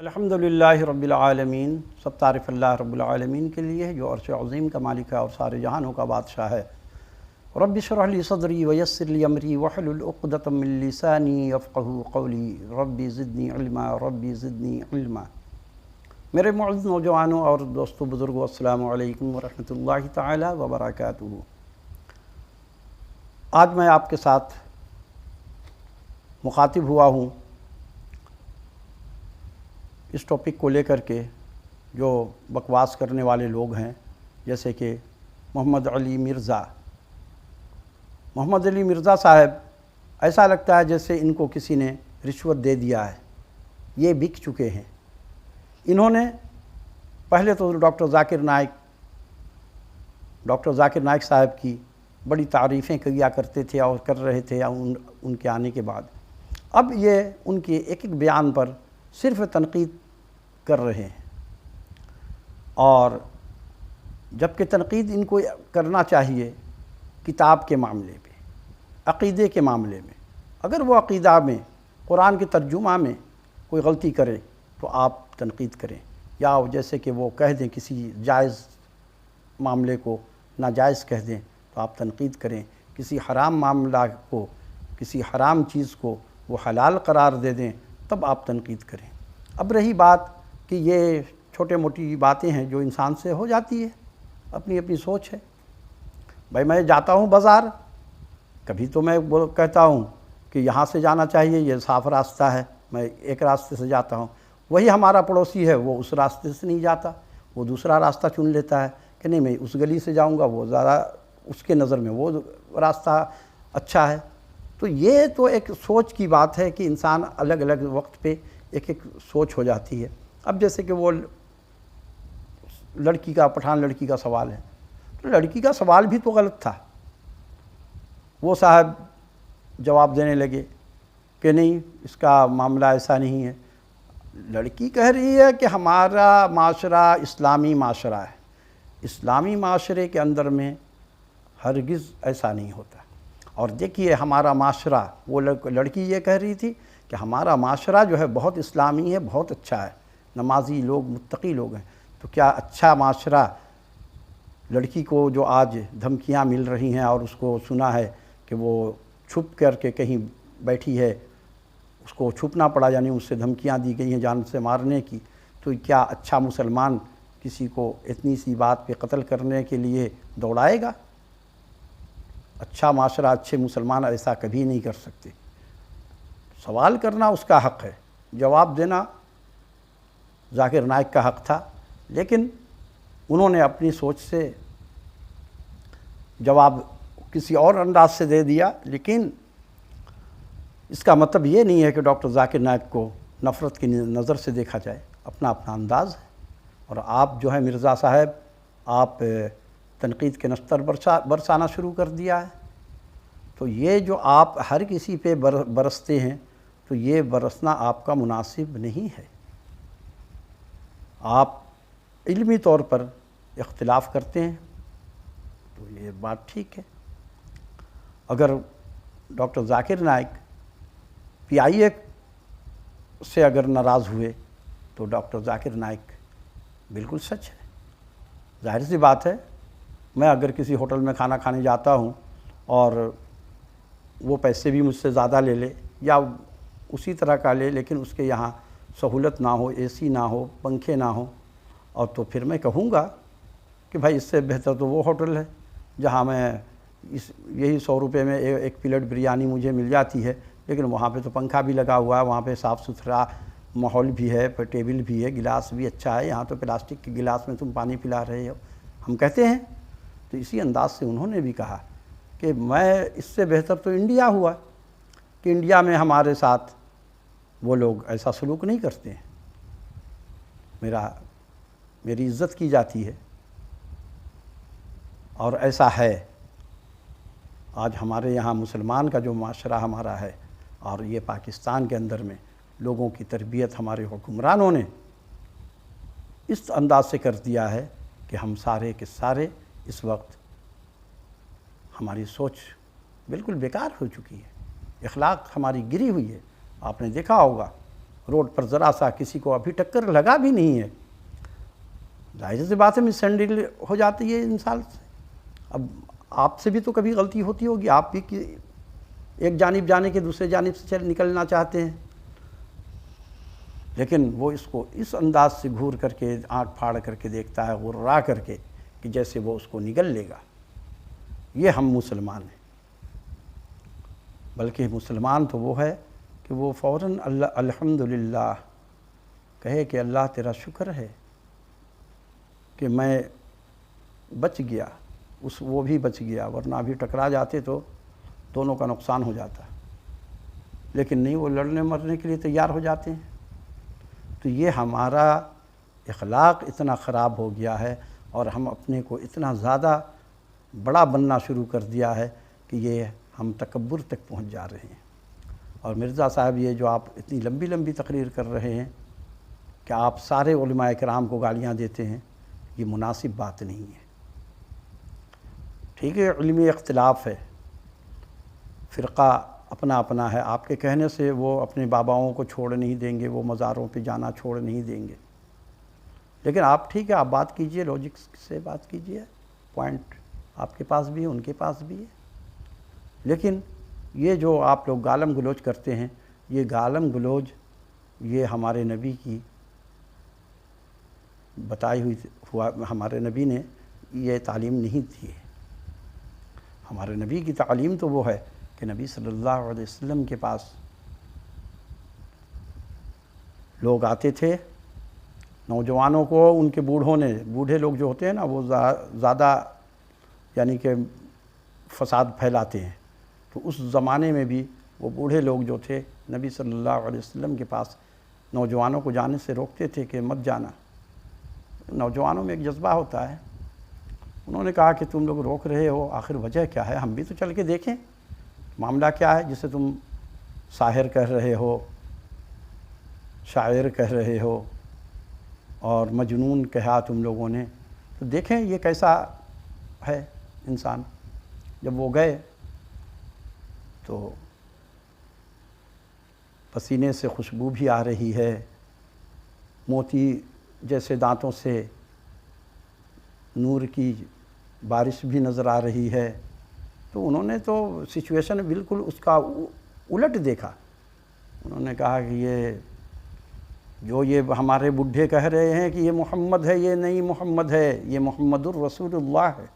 الحمدللہ رب العالمین، سب تعریف اللہ رب العالمین کے لیے جو عرش عظیم کا مالک ہے اور سارے جہانوں کا بادشاہ ہے۔ رب اشرح لی صدری ویسر لی امری واحلل عقدۃ من لسانی یفقہوا قولی رب زدنی علما رب زدنی علما۔ میرے معزز نوجوانوں اور دوستوں بزرگوں، السلام علیکم ورحمۃ اللہ تعالی وبرکاتہ۔ آج میں آپ کے ساتھ مخاطب ہوا ہوں اس ٹاپک کو لے کر کے جو بکواس کرنے والے لوگ ہیں، جیسے کہ محمد علی مرزا صاحب، ایسا لگتا ہے جیسے ان کو کسی نے رشوت دے دیا ہے، یہ بک چکے ہیں۔ انہوں نے پہلے تو ڈاکٹر ذاکر نائک صاحب کی بڑی تعریفیں کیا کرتے تھے اور کر رہے تھے ان کے آنے کے بعد، اب یہ ان کے ایک ایک بیان پر صرف تنقید کر رہے ہیں، اور جبکہ تنقید ان کو کرنا چاہیے کتاب کے معاملے پہ، عقیدے کے معاملے میں۔ اگر وہ عقیدہ میں، قرآن کے ترجمہ میں کوئی غلطی کرے تو آپ تنقید کریں، یا جیسے کہ وہ کہہ دیں کسی جائز معاملے کو ناجائز کہہ دیں تو آپ تنقید کریں، کسی حرام معاملہ کو، کسی حرام چیز کو وہ حلال قرار دے دیں تب آپ تنقید کریں۔ اب رہی بات کہ یہ چھوٹے موٹی باتیں ہیں جو انسان سے ہو جاتی ہے، اپنی اپنی سوچ ہے۔ بھائی میں جاتا ہوں بازار، کبھی تو میں کہتا ہوں کہ یہاں سے جانا چاہیے، یہ صاف راستہ ہے، میں ایک راستے سے جاتا ہوں، وہی ہمارا پڑوسی ہے وہ اس راستے سے نہیں جاتا، وہ دوسرا راستہ چن لیتا ہے کہ نہیں میں اس گلی سے جاؤں گا، وہ زیادہ اس کے نظر میں وہ راستہ اچھا ہے۔ تو یہ تو ایک سوچ کی بات ہے کہ انسان الگ الگ وقت پہ ایک ایک سوچ ہو جاتی ہے۔ اب جیسے کہ وہ پٹھان لڑکی کا سوال ہے، تو لڑکی کا سوال بھی تو غلط تھا۔ وہ صاحب جواب دینے لگے کہ نہیں اس کا معاملہ ایسا نہیں ہے۔ لڑکی کہہ رہی ہے کہ ہمارا معاشرہ اسلامی معاشرہ ہے، اسلامی معاشرے کے اندر میں ہرگز ایسا نہیں ہوتا۔ اور دیکھیے ہمارا معاشرہ، وہ لڑکی یہ کہہ رہی تھی کہ ہمارا معاشرہ جو ہے بہت اسلامی ہے، بہت اچھا ہے، نمازی لوگ، متقی لوگ ہیں۔ تو کیا اچھا معاشرہ لڑکی کو جو آج دھمکیاں مل رہی ہیں اور اس کو سنا ہے کہ وہ چھپ کر کے کہیں بیٹھی ہے، اس کو چھپنا پڑا، یعنی اس سے دھمکیاں دی گئی ہیں جان سے مارنے کی، تو کیا اچھا مسلمان کسی کو اتنی سی بات پہ قتل کرنے کے لیے دوڑائے گا؟ اچھا معاشرہ، اچھے مسلمان ایسا کبھی نہیں کر سکتے۔ سوال کرنا اس کا حق ہے، جواب دینا ذاکر نائک کا حق تھا، لیکن انہوں نے اپنی سوچ سے جواب کسی اور انداز سے دے دیا۔ لیکن اس کا مطلب یہ نہیں ہے کہ ڈاکٹر ذاکر نائک کو نفرت کی نظر سے دیکھا جائے، اپنا اپنا انداز ہے۔ اور آپ جو ہے مرزا صاحب، آپ تنقید کے نشتر برسانا شروع کر دیا ہے، تو یہ جو آپ ہر کسی پہ برستے ہیں تو یہ برسنا آپ کا مناسب نہیں ہے۔ آپ علمی طور پر اختلاف کرتے ہیں تو یہ بات ٹھیک ہے۔ اگر ڈاکٹر ذاکر نائک پی آئی اے سے اگر ناراض ہوئے تو ڈاکٹر ذاکر نائک بالکل سچ ہے۔ ظاہر سی بات ہے، میں اگر کسی ہوٹل میں کھانا کھانے جاتا ہوں اور وہ پیسے بھی مجھ سے زیادہ لے لے یا اسی طرح کا لے، لیکن اس کے یہاں سہولت نہ ہو، اے سی نہ ہو، پنکھے نہ ہو، اور تو پھر میں کہوں گا کہ بھائی اس سے بہتر تو وہ ہوٹل ہے جہاں میں یہی 100 روپے میں ایک پلیٹ بریانی مجھے مل جاتی ہے، لیکن وہاں پہ تو پنکھا بھی لگا ہوا ہے، وہاں پہ صاف ستھرا ماحول بھی ہے، ٹیبل بھی ہے، گلاس بھی اچھا ہے، یہاں تو پلاسٹک کے گلاس میں تم پانی پلا رہے ہو، ہم کہتے ہیں۔ تو اسی انداز سے انہوں نے بھی کہا کہ میں اس سے بہتر تو انڈیا ہوا کہ انڈیا میں ہمارے ساتھ وہ لوگ ایسا سلوک نہیں کرتے ہیں، میری عزت کی جاتی ہے، اور ایسا ہے۔ آج ہمارے یہاں مسلمان کا جو معاشرہ ہمارا ہے، اور یہ پاکستان کے اندر میں لوگوں کی تربیت ہمارے حکمرانوں نے اس انداز سے کر دیا ہے کہ ہم سارے کے سارے اس وقت ہماری سوچ بالکل بیکار ہو چکی ہے، اخلاق ہماری گری ہوئی ہے۔ آپ نے دیکھا ہوگا روڈ پر ذرا سا کسی کو ابھی ٹکر لگا بھی نہیں ہے، ظاہر سی بات ہے مس ہینڈل ہو جاتی ہے انسان سے۔ اب آپ سے بھی تو کبھی غلطی ہوتی ہوگی، آپ بھی ایک جانب جانے کے دوسرے جانب سے نکلنا چاہتے ہیں، لیکن وہ اس کو اس انداز سے گھور کر کے آنکھ پھاڑ کر کے دیکھتا ہے، غرا کر کے، کہ جیسے وہ اس کو نگل لے گا۔ یہ ہم مسلمان ہیں، بلکہ مسلمان تو وہ ہے کہ وہ فوراً الحمدللہ کہے کہ اللہ تیرا شکر ہے کہ میں بچ گیا، وہ بھی بچ گیا، ورنہ ابھی ٹکرا جاتے تو دونوں کا نقصان ہو جاتا۔ لیکن نہیں، وہ لڑنے مرنے کے لیے تیار ہو جاتے ہیں۔ تو یہ ہمارا اخلاق اتنا خراب ہو گیا ہے، اور ہم اپنے کو اتنا زیادہ بڑا بننا شروع کر دیا ہے کہ یہ ہم تکبر تک پہنچ جا رہے ہیں۔ اور مرزا صاحب یہ جو آپ اتنی لمبی لمبی تقریر کر رہے ہیں کہ آپ سارے علماء کرام کو گالیاں دیتے ہیں، یہ مناسب بات نہیں ہے۔ ٹھیک ہے، علمی اختلاف ہے، فرقہ اپنا اپنا ہے، آپ کے کہنے سے وہ اپنے باباؤں کو چھوڑ نہیں دیں گے، وہ مزاروں پہ جانا چھوڑ نہیں دیں گے، لیکن آپ ٹھیک ہے، آپ بات کیجئے، لوجکس سے بات کیجئے، پوائنٹ آپ کے پاس بھی ہے، ان کے پاس بھی ہے۔ لیکن یہ جو آپ لوگ گالم گلوچ کرتے ہیں، یہ گالم گلوچ یہ ہمارے نبی کی بتائی ہوئی ہمارے نبی نے یہ تعلیم نہیں دی ہے۔ ہمارے نبی کی تعلیم تو وہ ہے کہ نبی صلی اللہ علیہ وسلم کے پاس لوگ آتے تھے، نوجوانوں کو ان کے بوڑھے لوگ جو ہوتے ہیں نا، وہ زیادہ یعنی کہ فساد پھیلاتے ہیں، تو اس زمانے میں بھی وہ بوڑھے لوگ جو تھے نبی صلی اللہ علیہ وسلم کے پاس نوجوانوں کو جانے سے روکتے تھے کہ مت جانا۔ نوجوانوں میں ایک جذبہ ہوتا ہے، انہوں نے کہا کہ تم لوگ روک رہے ہو، آخر وجہ کیا ہے، ہم بھی تو چل کے دیکھیں معاملہ کیا ہے، جسے تم ساحر کہہ رہے ہو، شاعر کہہ رہے ہو اور مجنون کہا تم لوگوں نے، تو دیکھیں یہ کیسا ہے انسان۔ جب وہ گئے تو پسینے سے خوشبو بھی آ رہی ہے، موتی جیسے دانتوں سے نور کی بارش بھی نظر آ رہی ہے۔ تو انہوں نے تو سچویشن بالکل اس کا الٹ دیکھا۔ انہوں نے کہا کہ یہ ہمارے بڈھے کہہ رہے ہیں کہ یہ محمد ہے، یہ نہیں محمد ہے، یہ محمد الرسول اللہ ہے۔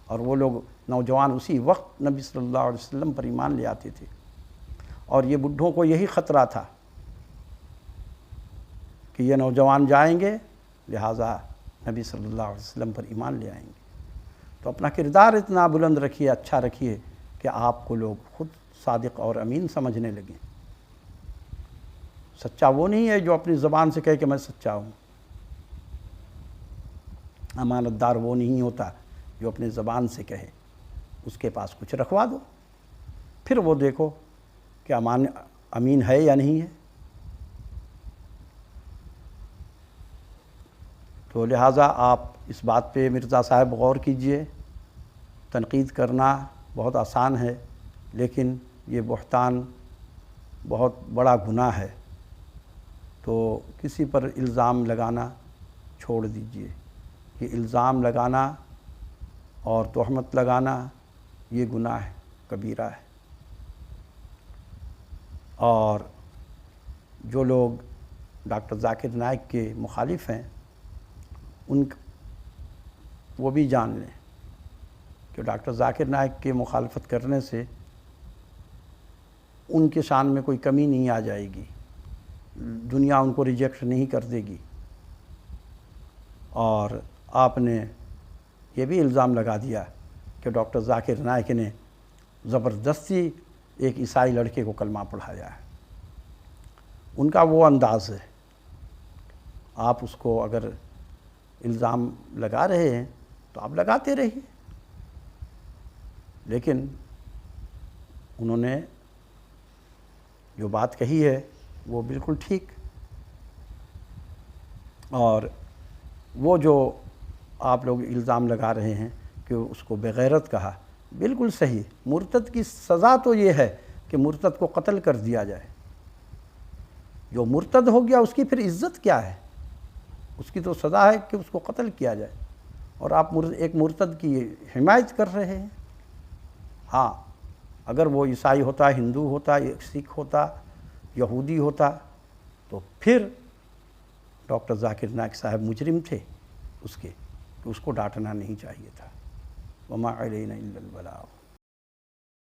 اور وہ لوگ نوجوان اسی وقت نبی صلی اللہ علیہ وسلم پر ایمان لے آتے تھے، اور یہ بڈھوں کو یہی خطرہ تھا کہ یہ نوجوان جائیں گے، لہٰذا نبی صلی اللہ علیہ وسلم پر ایمان لے آئیں گے۔ تو اپنا کردار اتنا بلند رکھیے، اچھا رکھیے کہ آپ کو لوگ خود صادق اور امین سمجھنے لگیں۔ سچا وہ نہیں ہے جو اپنی زبان سے کہے کہ میں سچا ہوں۔ امانت دار وہ نہیں ہوتا جو اپنی زبان سے کہے، اس کے پاس کچھ رکھوا دو، پھر وہ دیکھو کہ امین ہے یا نہیں ہے۔ تو لہٰذا آپ اس بات پہ مرزا صاحب غور کیجئے۔ تنقید کرنا بہت آسان ہے، لیکن یہ بہتان بہت بڑا گناہ ہے۔ تو کسی پر الزام لگانا چھوڑ دیجئے۔ یہ الزام لگانا اور تہمت لگانا یہ گناہ ہے، کبیرہ ہے۔ اور جو لوگ ڈاکٹر ذاکر نائک کے مخالف ہیں، وہ بھی جان لیں کہ ڈاکٹر ذاکر نائک کے مخالفت کرنے سے ان کے شان میں کوئی کمی نہیں آ جائے گی، دنیا ان کو ریجیکٹ نہیں کر دے گی۔ اور آپ نے یہ بھی الزام لگا دیا کہ ڈاکٹر ذاکر نائک نے زبردستی ایک عیسائی لڑکے کو کلمہ پڑھایا ہے۔ ان کا وہ انداز ہے، آپ اس کو اگر الزام لگا رہے ہیں تو آپ لگاتے رہیے، لیکن انہوں نے جو بات کہی ہے وہ بالکل ٹھیک، اور وہ جو آپ لوگ الزام لگا رہے ہیں کہ اس کو بغیرت کہا، بالکل صحیح۔ مرتد کی سزا تو یہ ہے کہ مرتد کو قتل کر دیا جائے، جو مرتد ہو گیا اس کی پھر عزت کیا ہے؟ اس کی تو سزا ہے کہ اس کو قتل کیا جائے، اور آپ ایک مرتد کی حمایت کر رہے ہیں۔ ہاں اگر وہ عیسائی ہوتا، ہندو ہوتا، سکھ ہوتا، یہودی ہوتا، تو پھر ڈاکٹر ذاکر نائک صاحب مجرم تھے اس کے، کہ اس کو ڈانٹنا نہیں چاہیے تھا۔ وما علینا الا البلاغ۔